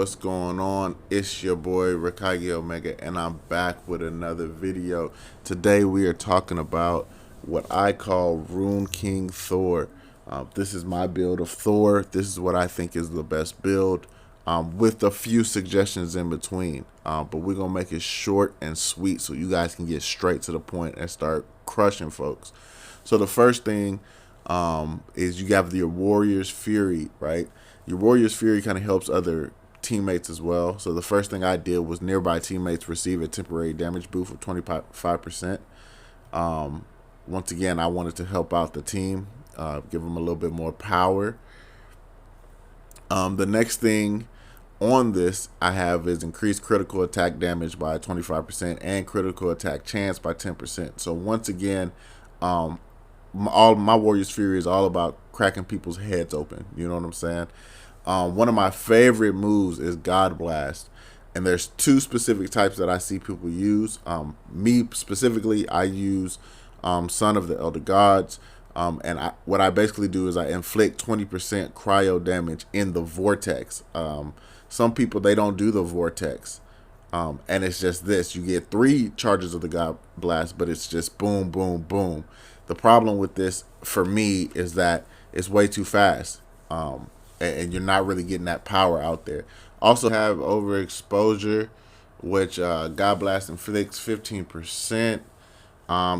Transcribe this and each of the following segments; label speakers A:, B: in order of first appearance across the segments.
A: what's going on? It's your boy Rikage Omega, and I'm back with another video. Today we are talking about what I call Rune King Thor. This is my build of Thor. This is what I think is the best build, with a few suggestions in between. But we're gonna make it short and sweet so you guys can get straight to the point and start crushing folks. So the first thing is you have your Warrior's Fury, right? Your Warrior's Fury kind of helps other teammates as well. So the first thing I did was nearby teammates receive a temporary damage boost of 25%. Once again, I wanted to help out the team, give them a little bit more power. The next thing on this I have is increased critical attack damage by 25% and critical attack chance by 10%. So once again, all my Warrior's Fury is all about cracking people's heads open. You know what I'm saying? One of my favorite moves is God Blast, and there's two specific types that I see people use. Me specifically, I use Son of the Elder Gods, and what I basically do is I inflict 20% cryo damage in the vortex. Some people, they don't do the vortex, and it's just this. You get 3 charges of the God Blast, but it's just boom, boom, boom. The problem with this for me is that it's way too fast, and you're not really getting that power out there. Also have overexposure, which God Blast inflicts 15%.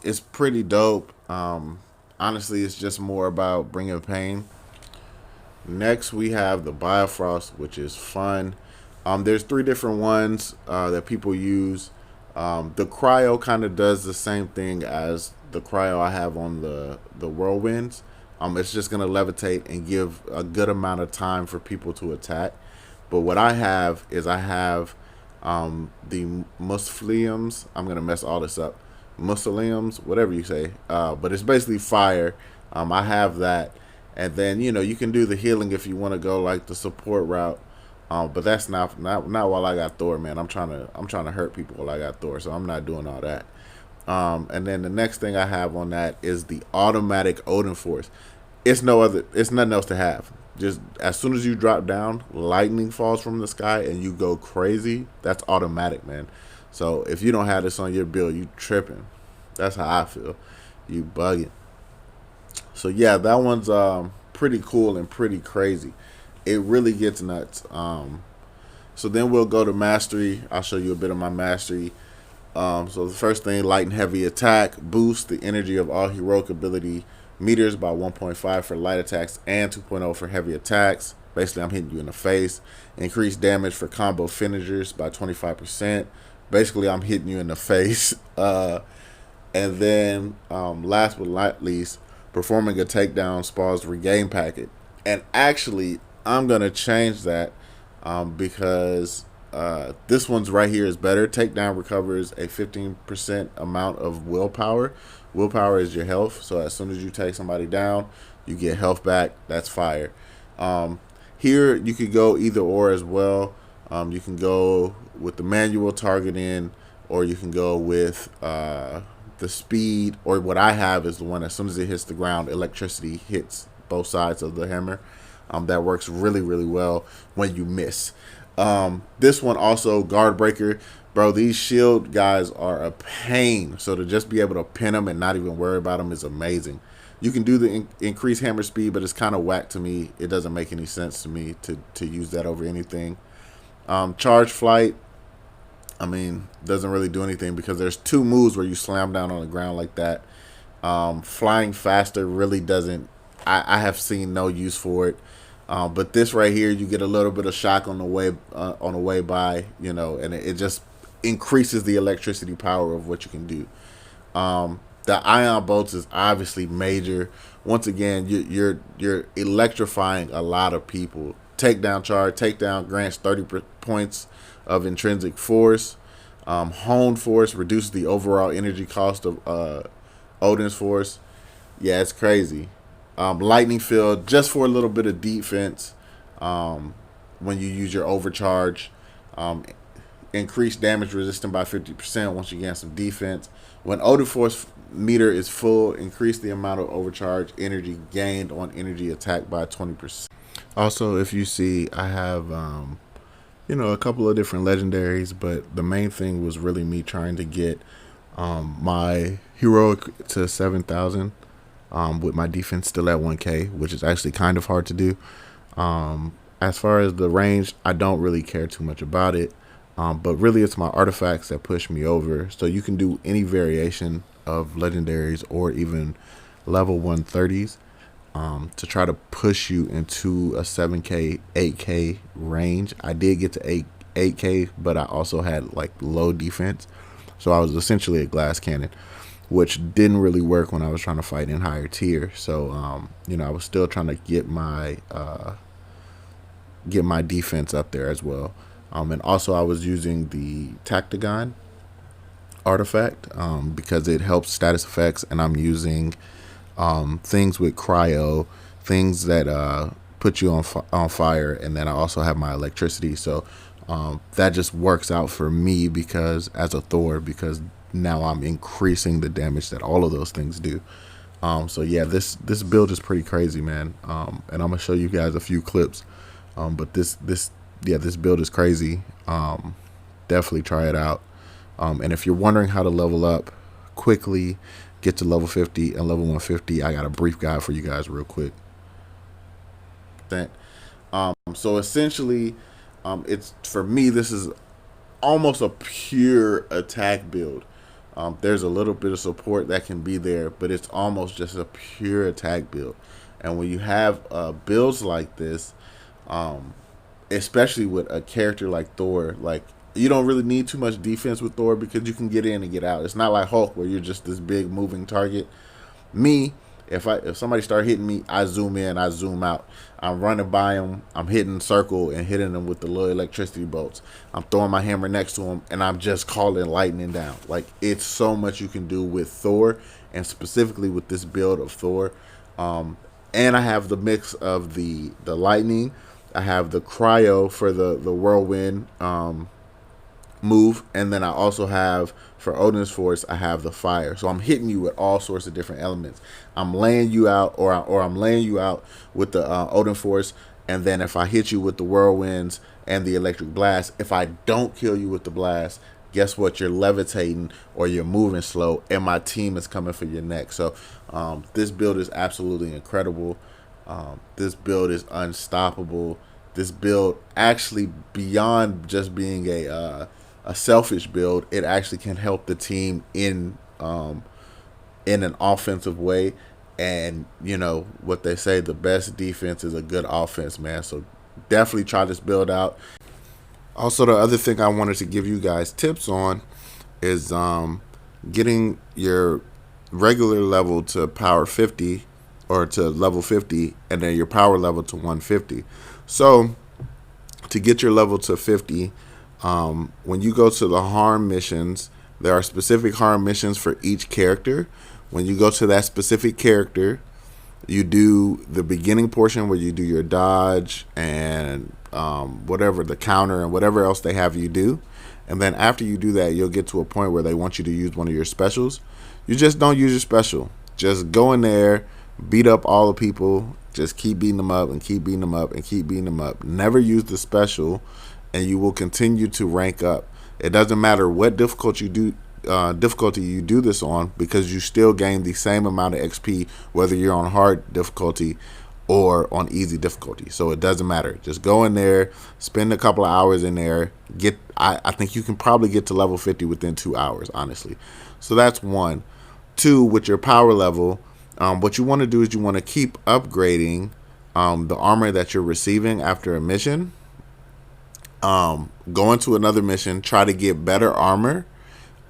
A: It's pretty dope. Honestly, it's just more about bringing pain. Next, we have the Bifrost, which is fun. There's 3 different ones that people use. The cryo kind of does the same thing as the cryo I have on the whirlwinds. It's just going to levitate and give a good amount of time for people to attack. But what I have is I have the Musliums. I'm going to mess all this up. Musliums, whatever you say. But it's basically fire. I have that. And then, you can do the healing if you want to go like the support route. But that's not while I got Thor, man. I'm trying to hurt people while I got Thor, so I'm not doing all that. And then the next thing I have on that is the automatic Odin Force. It's nothing else to have. Just as soon as you drop down, lightning falls from the sky and you go crazy. That's automatic, man. So if you don't have this on your build, you tripping. That's how I feel. You bugging. So yeah, that one's pretty cool and pretty crazy. It really gets nuts. So then we'll go to mastery. I'll show you a bit of my mastery. So the first thing, light and heavy attack, boost the energy of all heroic ability meters by 1.5 for light attacks and 2.0 for heavy attacks. Basically, I'm hitting you in the face. Increase damage for combo finishers by 25%. Basically, I'm hitting you in the face. And then last but not least, performing a takedown spawns regain packet. And actually, I'm going to change that because this one's right here is better. Takedown recovers a 15% amount of willpower. Willpower is your health. So as soon as you take somebody down, you get health back. That's fire. Here, you could go either or as well. You can go with the manual targeting, or you can go with the speed, or what I have is the one as soon as it hits the ground, electricity hits both sides of the hammer. That works really, really well when you miss. This one also, guard breaker. Bro, these shield guys are a pain. So to just be able to pin them and not even worry about them is amazing. You can do the increased hammer speed, but it's kind of whack to me. It doesn't make any sense to me to use that over anything. Charge flight, I mean, doesn't really do anything because there's 2 moves where you slam down on the ground like that. Flying faster really doesn't, I have seen no use for it. But this right here, you get a little bit of shock on the way by, and it just increases the electricity power of what you can do. The ion bolts is obviously major. Once again, you're electrifying a lot of people. Takedown charge, takedown grants 30 points of intrinsic force. Hone force reduces the overall energy cost of Odin's force. Yeah, it's crazy. Lightning field, just for a little bit of defense when you use your overcharge. Increase damage resistant by 50% once you gain some defense. When Odin force meter is full, increase the amount of overcharge energy gained on energy attack by 20%. Also, if you see, I have a couple of different legendaries, but the main thing was really me trying to get my heroic to 7,000 with my defense still at 1K, which is actually kind of hard to do. As far as the range, I don't really care too much about it. But really, it's my artifacts that push me over. So you can do any variation of legendaries or even level 130s to try to push you into a 7K, 8K range. I did get to 8K, but I also had like low defense. So I was essentially a glass cannon, which didn't really work when I was trying to fight in higher tier. So, I was still trying to get my defense up there as well. And also I was using the Tactagon artifact because it helps status effects, and I'm using things with cryo, things that put you on fire, and then I also have my electricity. So that just works out for me because as a Thor, because now I'm increasing the damage that all of those things do. So yeah, this build is pretty crazy, man. And I'm gonna show you guys a few clips. But this build is crazy. Definitely try it out. And if you're wondering how to level up quickly, get to level 50 and level 150, I got a brief guide for you guys real quick. So essentially, it's for me, this is almost a pure attack build. There's a little bit of support that can be there, but it's almost just a pure attack build. And when you have builds like this, especially with a character like Thor, like you don't really need too much defense with Thor because you can get in and get out. It's not like Hulk where you're just this big moving target. Me, if somebody start hitting me, I zoom in, I zoom out. I'm running by them, I'm hitting circle and hitting them with the little electricity bolts. I'm throwing my hammer next to them, and I'm just calling lightning down. Like, it's so much you can do with Thor, and specifically with this build of Thor. And I have the mix of the lightning. I have the cryo for the whirlwind move, and then I also have for Odin's Force, I have the fire. So I'm hitting you with all sorts of different elements. I'm laying you out, or I'm laying you out with the Odin Force, and then if I hit you with the whirlwinds and the electric blast, if I don't kill you with the blast, guess what? You're levitating or you're moving slow, and my team is coming for your neck. So this build is absolutely incredible. This build is unstoppable. This build actually, beyond just being a selfish build, it actually can help the team in an offensive way. And you know what they say, the best defense is a good offense, man. So definitely try this build out. Also, the other thing I wanted to give you guys tips on is getting your regular level to power 50 or to level 50, and then your power level to 150. So to get your level to 50, when you go to the harm missions, there are specific harm missions for each character. When you go to that specific character, you do the beginning portion where you do your dodge and whatever, the counter and whatever else they have you do. And then after you do that, you'll get to a point where they want you to use one of your specials. You just don't use your special. Just go in there, beat up all the people, just keep beating them up and keep beating them up and keep beating them up. Never use the special, and you will continue to rank up. It doesn't matter what difficulty you do this on, because you still gain the same amount of XP whether you're on hard difficulty or on easy difficulty. So it doesn't matter. Just go in there, spend a couple of hours in there. I think you can probably get to level 50 within 2 hours, honestly. So that's one. Two, with your power level, what you want to do is you want to keep upgrading the armor that you're receiving after a mission. Go into another mission, try to get better armor.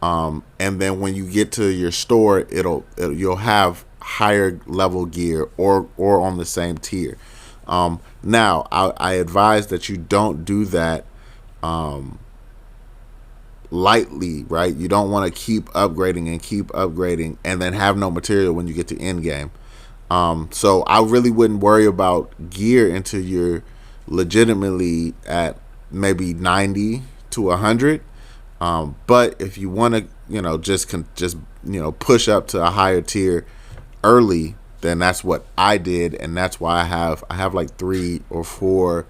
A: And then when you get to your store, you'll have higher level gear or on the same tier. Now, I advise that you don't do that lightly, right? You don't want to keep upgrading and then have no material when you get to end game. So I really wouldn't worry about gear until you're legitimately at maybe 90 to 100. But if you want to, just push up to a higher tier early, then that's what I did, and that's why I have like 3 or 4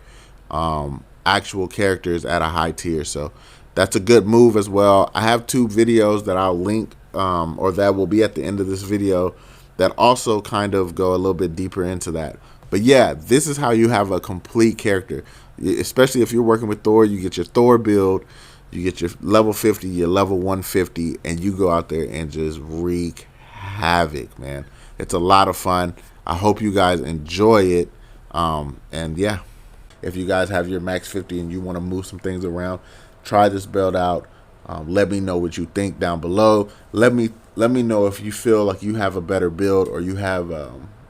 A: actual characters at a high tier. So that's a good move as well. I have 2 videos that I'll link, or that will be at the end of this video, that also kind of go a little bit deeper into that. But yeah, this is how you have a complete character. Especially if you're working with Thor, you get your Thor build, you get your level 50, your level 150, and you go out there and just wreak havoc, man. It's a lot of fun. I hope you guys enjoy it. And yeah, if you guys have your max 50 and you want to move some things around, try this build out. Let me know what you think down below. Let me know if you feel like you have a better build, or you have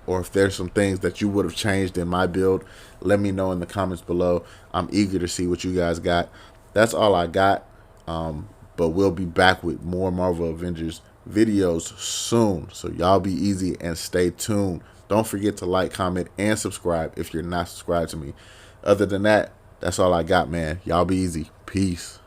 A: or if there's some things that you would have changed in my build. Let me know in the comments below. I'm eager to see what you guys got. That's all I got. But we'll be back with more Marvel Avengers videos soon. So y'all be easy and stay tuned. Don't forget to like, comment, and subscribe if you're not subscribed to me. Other than that, that's all I got, man. Y'all be easy. Peace.